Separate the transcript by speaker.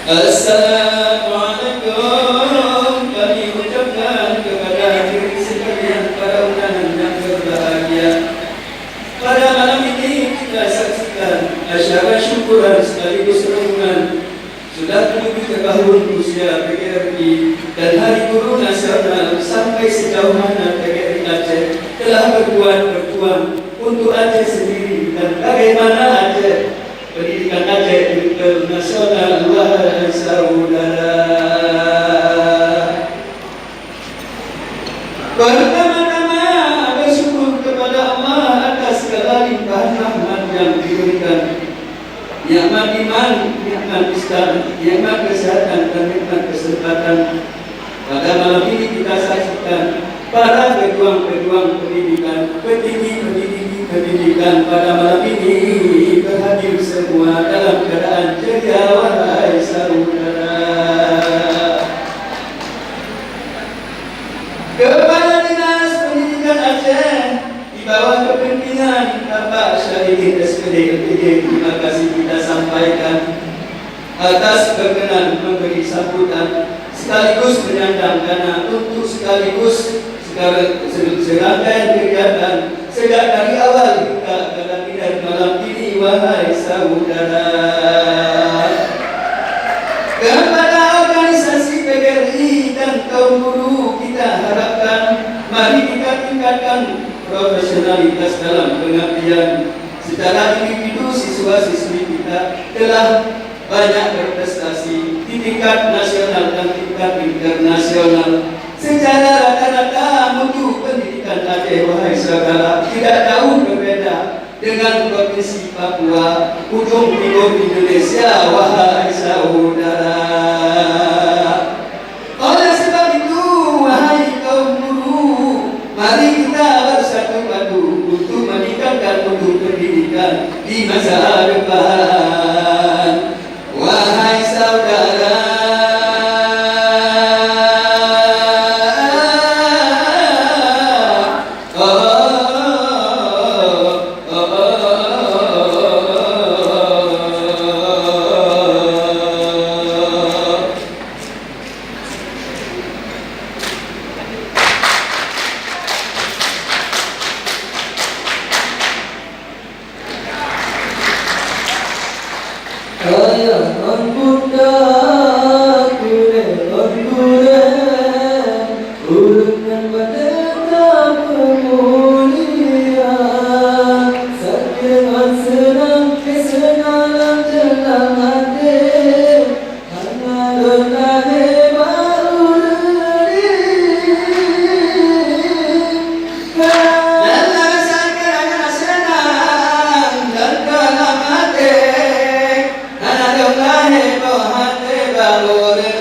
Speaker 1: Assalamualaikum, kami ucapkan kepada diri sekalian para undangan yang berbahagia. Pada malam ini kita saksikan acara syukuran sekaligus renungan sudah menuju ke tahun usia PGRI dan Hari Guru Nasional sampai sejauh mana PGRI Aceh telah berjuang untuk Aceh sendiri dan bagaimana Aceh pendidikan Aceh internasional. Wahai saudara, pertama-tama bersyukur kepada Allah atas segala limpahan rahmat yang diberikan, nikmat iman, nikmat Islam, nikmat kesehatan dan nikmat kesempatan. Pada malam ini kita saksikan para pejuang-pejuang pendidikan, petinggi-petinggi pendidikan pada malam ini berhadir semua dalam keadaan ceria. Wahai saudara, Kepala Dinas Pendidikan Aceh di bawah kepimpinan Bapak Syahidin SPD LPD, terima kasih kita sampaikan atas berkenan memberi sambutan sekaligus menyandang dana untuk sekaligus serangkaian kegiatan sejak dari awal hingga kelanjutan malam ini. Wahai saudara, kepada organisasi PGRI dan kaum guru kita harapkan mari kita tingkatkan profesionalitas dalam pengabdian. Secara individu siswa-siswi kita telah banyak berprestasi di tingkat nasional dan tingkat internasional. Secara rata-rata mutu pendidikan Aceh, wahai saudara, tidak jauh berbeda dengan provinsi Papua, ujung timur Indonesia. Wahai saudara, oleh sebab itu, wahai kaum guru, mari kita bersatu padu untuk meningkatkan mutu pendidikan di masa depan. Wahai saudara, kayangan bunda kure kure ulungan merdeka pemulia sakinah senang kesenangan dalam hati hanya dengan baru Lord.